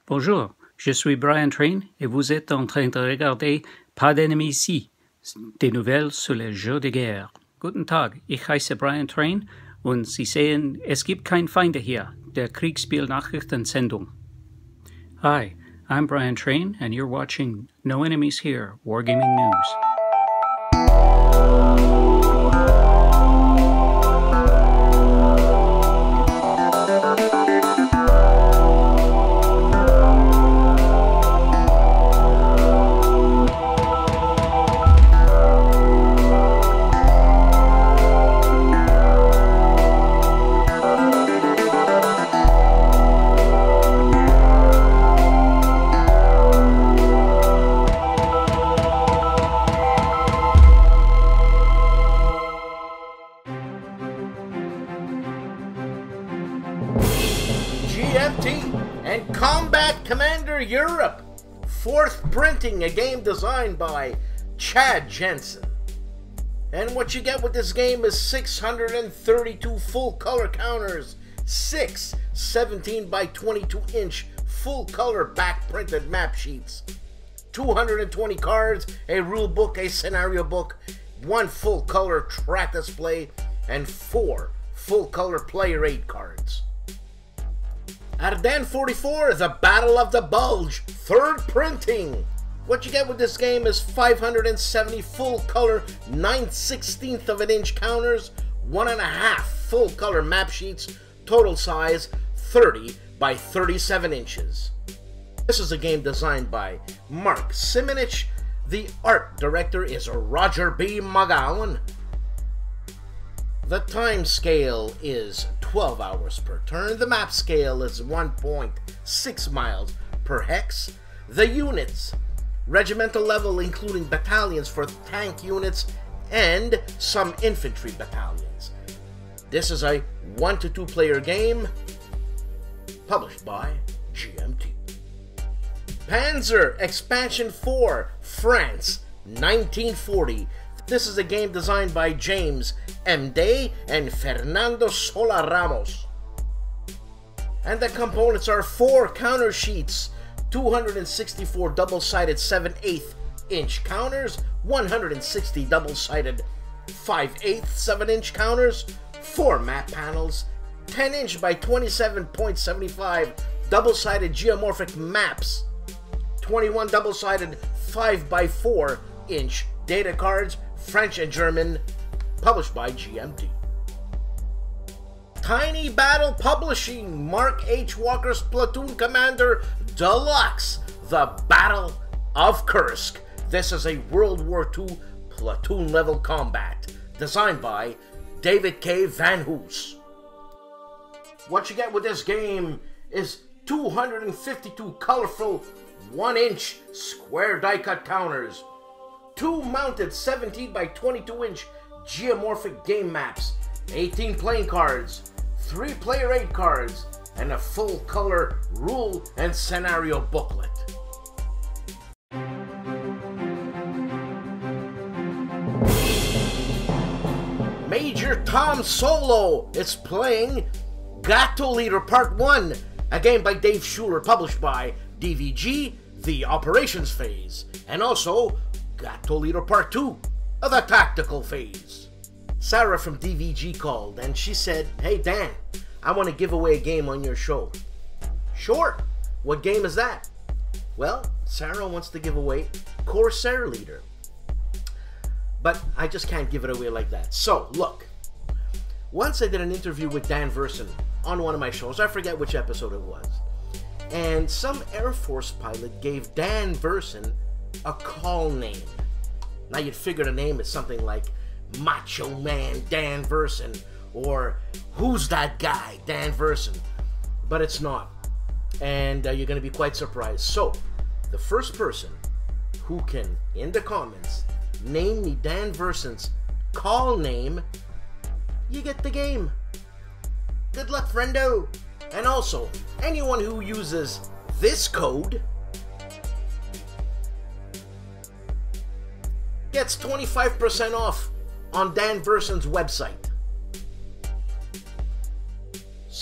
Bonjour, je suis Brian Train et vous êtes en train de regarder Pas d'ennemis ici, des nouvelles sur les jeux de guerre. Guten Tag, ich heiße Brian Train und Sie sehen, es gibt kein Feinde hier, der Kriegsspiel-Nachrichtensendung. Hi, I'm Brian Train and you're watching No Enemies Here, Wargaming News. And Combat Commander Europe, 4th printing, a game designed by Chad Jensen. And what you get with this game is 632 full color counters, 6 17 by 22 inch full color back printed map sheets, 220 cards, a rule book, a scenario book, 1 full color track display, and 4 full color player aid cards. Ardennes 44, The Battle of the Bulge, 3rd printing. What you get with this game is 570 full color 9/16 of an inch counters, 1.5 full color map sheets, total size 30 by 37 inches. This is a game designed by Mark Simonich. The art director is Roger B. McGowan. The time scale is 12 hours per turn. The map scale is 1.6 miles per hex. The units, regimental level including battalions for tank units and some infantry battalions. This is a 1 to 2 player game, published by GMT. Panzer Expansion 4, France, 1940. This is a game designed by James M. Day and Fernando Sola Ramos. And the components are 4 counter sheets, 264 double-sided 7/8 inch counters, 160 double-sided 5/8 7-inch counters, 4 map panels, 10 inch by 27.75 double-sided geomorphic maps, 21 double-sided 5x4 inch data cards, French and German, published by GMT. Tiny Battle Publishing, Mark H. Walker's Platoon Commander Deluxe, The Battle of Kursk. This is a World War II platoon level combat, designed by David K. Van Hoos. What you get with this game is 252 colorful 1-inch square die-cut counters, 2 mounted 17 by 22 inch geomorphic game maps, 18 playing cards, 3 player aid cards, and a full color rule and scenario booklet. Major Tom Solo is playing Gato Leader Part 1, a game by Dave Schuler, published by DVG, The Operations Phase, and also Gato Leader Part 2, the Tactical Phase. Sarah from DVG called and she said, "Hey Dan, I want to give away a game on your show." "Sure, what game is that?" "Well, Sarah wants to give away Corsair Leader, but I just can't give it away like that. So, look, once I did an interview with Dan Versen on one of my shows, I forget which episode it was, and some Air Force pilot gave Dan Versen a call name. Now you'd figure the name is something like Macho Man Dan Versen or Who's That Guy Dan Versen, but it's not, and you're going to be quite surprised. So the first person who can, in the comments, name me Dan Versen's call name, you get the game. Good luck, friendo. And also, anyone who uses this code gets 25% off on Dan Versen's website.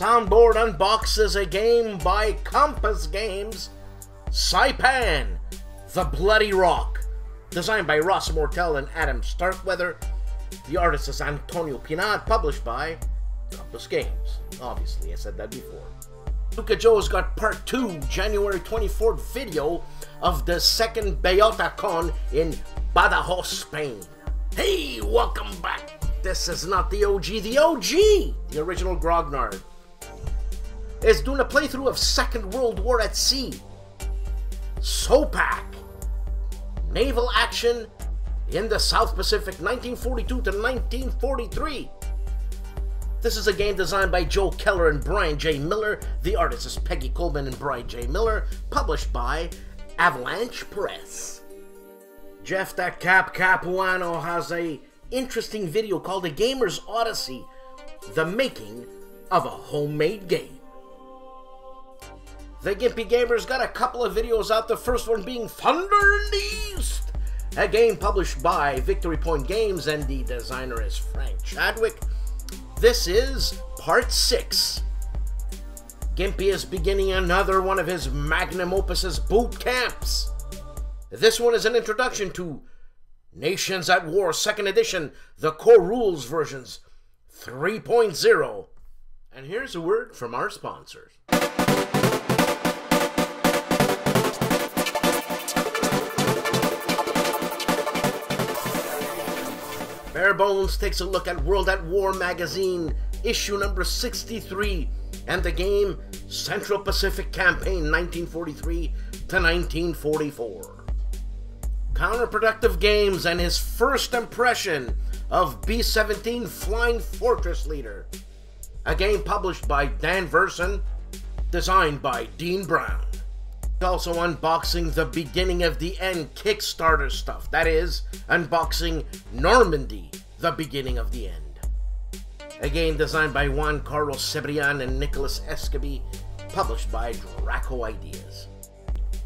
Soundboard unboxes a game by Compass Games, Saipan, The Bloody Rock, designed by Ross Mortel and Adam Starkweather. The artist is Antonio Pinat, published by Compass Games. Obviously, I said that before. STUKAJOE's got part 2, January 24th video of the second BeotaCon in Badajoz, Spain. Hey, welcome back. This is not the OG, the original Grognard, is doing a playthrough of Second World War at Sea. SOPAC, naval action in the South Pacific, 1942 to 1943. This is a game designed by Joe Keller and Brian J. Miller. The artist is Peggy Coleman and Brian J. Miller, published by Avalanche Press. Jeff that Capuano has a interesting video called A Gamer's Odyssey, the making of a homemade game. The Gimpy Gamers got a couple of videos out, the first one being Thunder in the East, a game published by Victory Point Games, and the designer is Frank Chadwick. This is part 6. Gimpy is beginning another one of his magnum opuses, boot camps. This one is an introduction to Nations at War 2nd edition, the core rules versions 3.0. And here's a word from our sponsors. Barebones takes a look at World at War magazine, issue number 63, and the game Central Pacific Campaign 1943 to 1944. Counterproductive Games and his first impression of B-17 Flying Fortress Leader, a game published by Dan Verson, designed by Dean Brown. Also unboxing the Beginning of the End Kickstarter stuff, that is, unboxing Normandy, the Beginning of the End. A game designed by Juan Carlos Cebrian and Nicholas Escaby, published by Draco Ideas.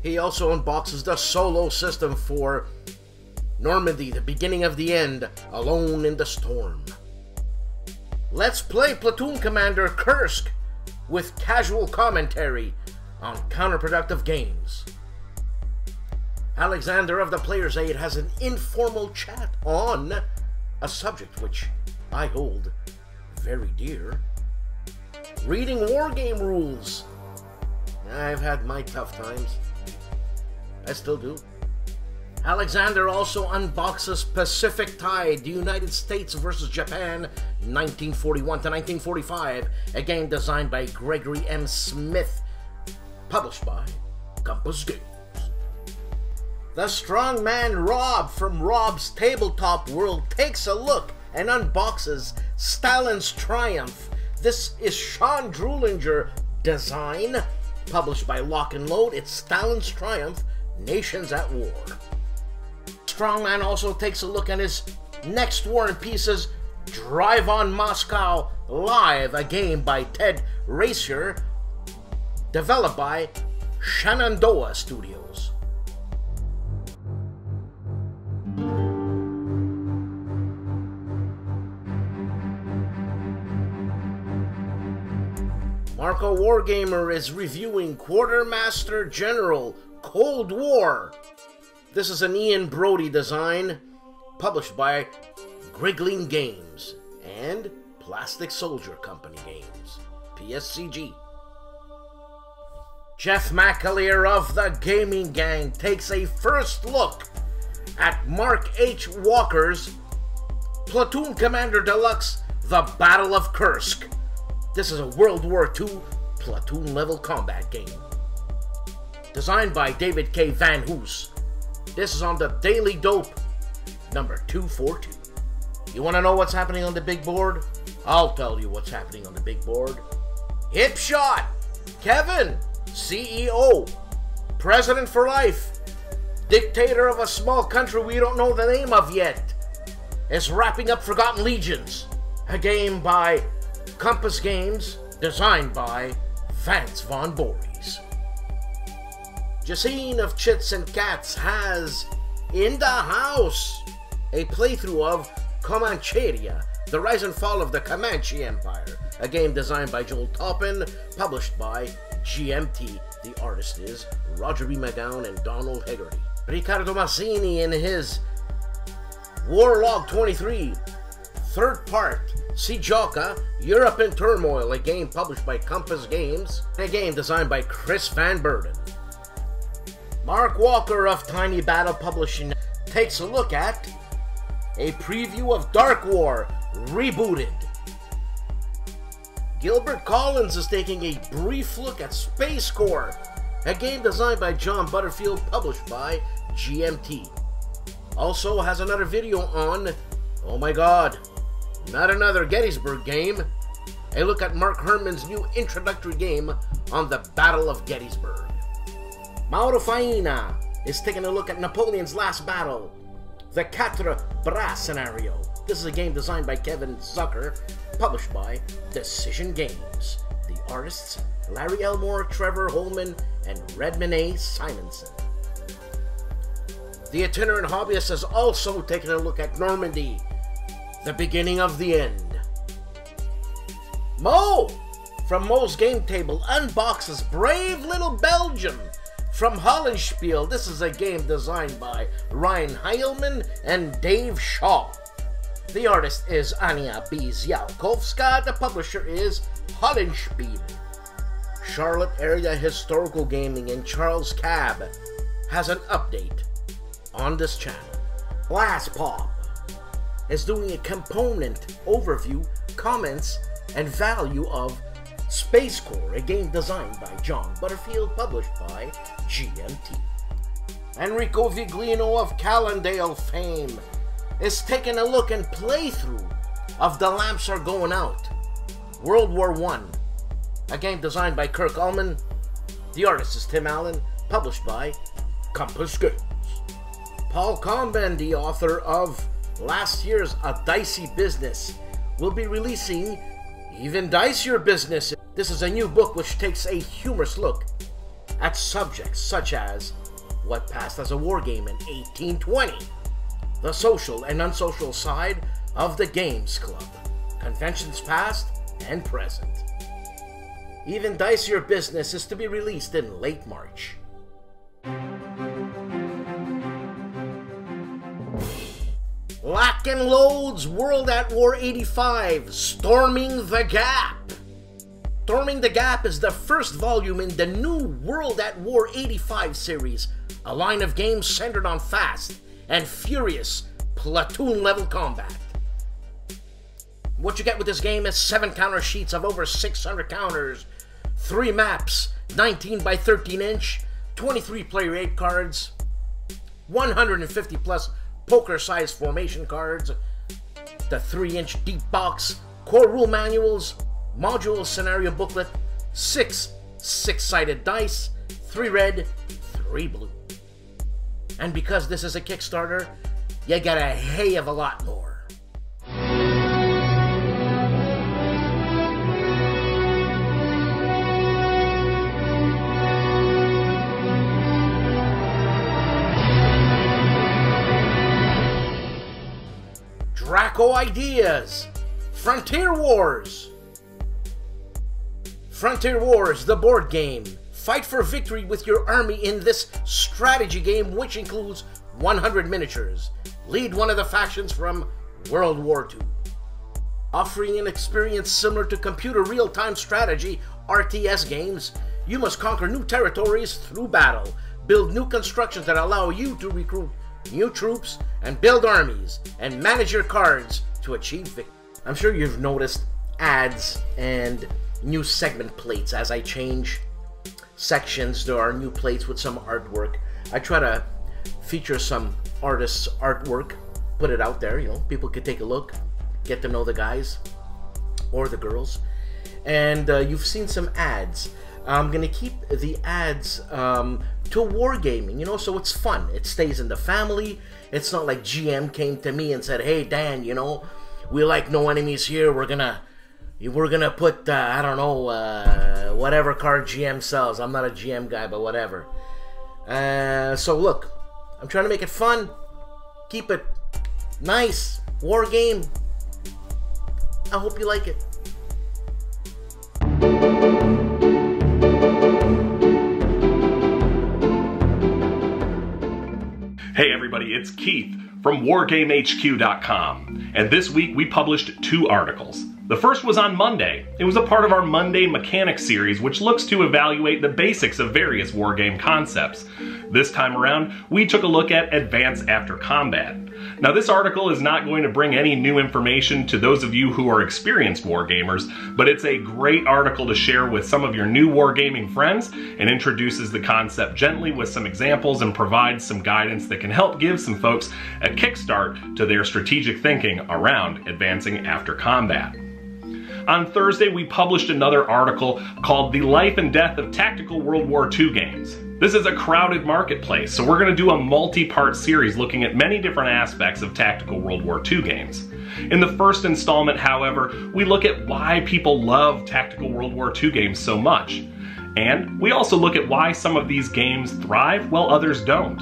He also unboxes the solo system for Normandy, the Beginning of the End, Alone in the Storm. Let's play Platoon Commander Kursk with casual commentary on Counterproductive Games. Alexander of the Player's Aid has an informal chat on a subject which I hold very dear. Reading wargame rules. I've had my tough times. I still do. Alexander also unboxes Pacific Tide, the United States versus Japan, 1941 to 1945, a game designed by Gregory M. Smith, published by Compass Games. The strongman Rob from Rob's Tabletop World takes a look and unboxes Stalin's Triumph. This is Sean Drulinger design, published by Lock and Load. It's Stalin's Triumph, Nations at War. Strongman also takes a look at his next War and Pieces, Drive on Moscow Live, a game by Ted Racier, developed by Shenandoah Studios. MARCOWARGAMER is reviewing Quartermaster General Cold War. This is an Ian Brody design, published by Grigling Games and Plastic Soldier Company Games, PSCG. Jeff McAleer of the Gaming Gang takes a first look at Mark H. Walker's Platoon Commander Deluxe, The Battle of Kursk. This is a World War II platoon-level combat game. Designed by David K. Van Hoos. This is on the Daily Dope, number 242. You want to know what's happening on the big board? I'll tell you what's happening on the big board. Hipshot! Kevin, CEO, President for Life, dictator of a small country we don't know the name of yet, is wrapping up Forgotten Legions, a game by Compass Games, designed by Vance Von Voorhees. Jacine of Chits and Cats has, in the house, a playthrough of Comancheria, The Rise and Fall of the Comanche Empire, a game designed by Joel Toppin, published by GMT. The artist is Roger B. McGowan and Donald Hegarty. Riccardo Masini in his Warlog 23, third part, Sijaka, Europe in Turmoil, a game published by Compass Games, and a game designed by Chris Van Burden. Mark Walker of Tiny Battle Publishing takes a look at a preview of Dark War Rebooted. Gilbert Collins is taking a brief look at Space Corps, a game designed by John Butterfield, published by GMT. Also has another video on, oh my god, not another Gettysburg game, a look at Mark Herman's new introductory game on the Battle of Gettysburg. MAURO FAINA is taking a look at Napoleon's last battle, the Quatre Bras scenario. This is a game designed by Kevin Zucker, published by Decision Games. The artists, Larry Elmore, Trevor Holman, and Redmond A. Simonson. The Itinerant Hobbyist has also taken a look at Normandy, the beginning of the end. Mo, from Mo's Game Table, unboxes Brave Little Belgium from Hollenspiel. This is a game designed by Ryan Heilman and Dave Shaw. The artist is Ania Bizialkowska. The publisher is Hollenspiel. Charlotte Area Historical Gaming and Charles Cab has an update on this channel. BLASTPOP is doing a component overview, comments, and value of Space Corps, a game designed by John Butterfield, published by GMT. Enrico Viglino of Calandale fame is taking a look and playthrough of The Lamps Are Going Out, World War I, a game designed by Kirk Ullman. The artist is Tim Allen, published by Compass Games. Paul Comben, the author of last year's A Dicey Business, will be releasing Even Dicier Business. This is a new book which takes a humorous look at subjects such as what passed as a war game in 1820, the social and unsocial side of the Games Club, conventions past and present. Even Dicier Business is to be released in late March. Lock and Load's World at War 85, Storming the Gap. Storming the Gap is the first volume in the new World at War 85 series, a line of games centered on fast and furious platoon-level combat. What you get with this game is 7 counter sheets of over 600 counters, 3 maps, 19 by 13 inch, 23 player 8 cards, 150 plus poker-sized formation cards, the 3-inch deep box, core rule manuals, module scenario booklet, 6 six-sided dice, 3 red, 3 blue. And because this is a Kickstarter, you get a hay of a lot more. Draco Ideas, Frontier Wars. Frontier Wars, the board game. Fight for victory with your army in this strategy game, which includes 100 miniatures. Lead one of the factions from World War II. Offering an experience similar to computer real-time strategy RTS games, you must conquer new territories through battle, build new constructions that allow you to recruit new troops, and build armies, and manage your cards to achieve victory. I'm sure you've noticed ads and new segment plates as I change sections. There are new plates with some artwork. I try to feature some artists' artwork, put it out there, you know, people could take a look, get to know the guys or the girls. And you've seen some ads. I'm gonna keep the ads to wargaming, you know, so it's fun. It stays in the family. It's not like GM came to me and said, "Hey Dan, you know, we like No Enemies here. We're gonna put I don't know whatever card GM sells." I'm not a GM guy, but whatever. So look, I'm trying to make it fun, keep it nice, war game. I hope you like it. everybody, it's Keith from WarGameHQ.com, and this week we published 2 articles. The first was on Monday. It was a part of our Monday Mechanics series, which looks to evaluate the basics of various wargame concepts. This time around, we took a look at Advance After Combat. Now, this article is not going to bring any new information to those of you who are experienced wargamers, but it's a great article to share with some of your new wargaming friends and introduces the concept gently with some examples and provides some guidance that can help give some folks a kickstart to their strategic thinking around advancing after combat. On Thursday, we published another article called The Life and Death of Tactical World War II Games. This is a crowded marketplace, so we're going to do a multi-part series looking at many different aspects of Tactical World War II games. In the first installment, however, we look at why people love Tactical World War II games so much. And we also look at why some of these games thrive while others don't.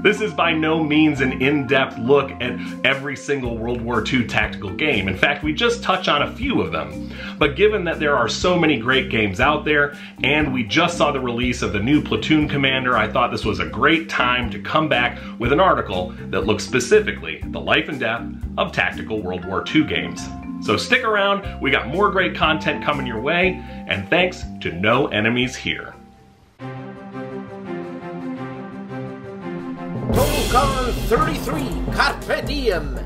This is by no means an in-depth look at every single World War II tactical game. In fact, we just touch on a few of them. But given that there are so many great games out there, and we just saw the release of the new Platoon Commander, I thought this was a great time to come back with an article that looks specifically at the life and death of tactical World War II games. So stick around, we got more great content coming your way, and thanks to No Enemies Here. TOWNSEND 33 Carpe Diem,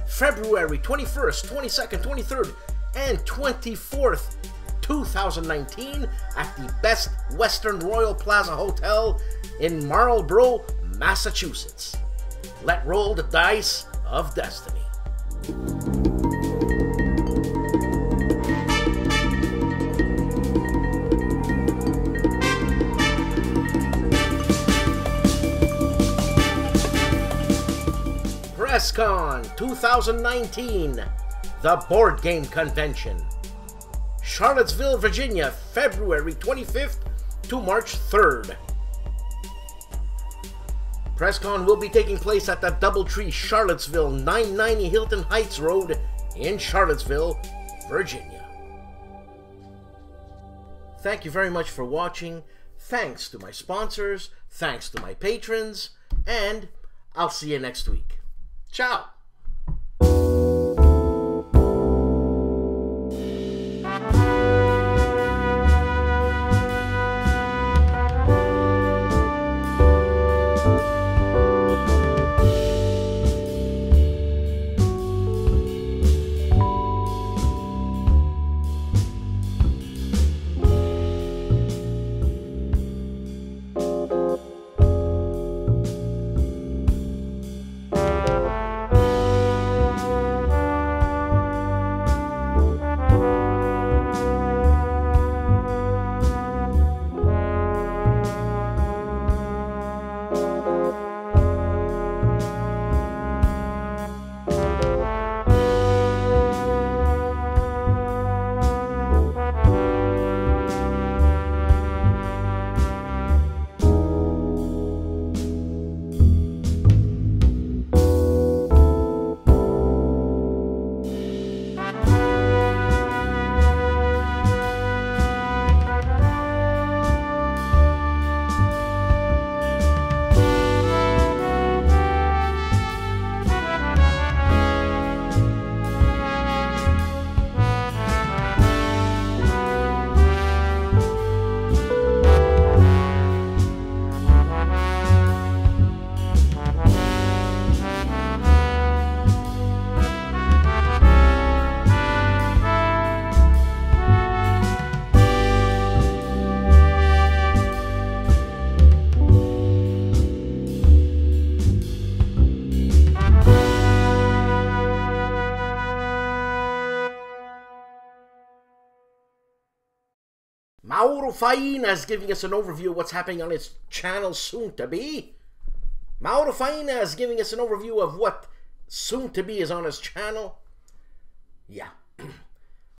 February 21st, 22nd, 23rd, and 24th, 2019 at the Best Western Royal Plaza Hotel in Marlborough, Massachusetts. Let roll the dice of destiny. PressCon 2019, the Board Game Convention. Charlottesville, Virginia, February 25th to March 3rd. PressCon will be taking place at the Doubletree Charlottesville, 990 Hilton Heights Road in Charlottesville, Virginia. Thank you very much for watching. Thanks to my sponsors, thanks to my patrons, and I'll see you next week. Ciao! MAURO FAINA is giving us an overview of what's happening on his channel soon to be. MAURO FAINA is giving us an overview of what soon to be is on his channel. Yeah.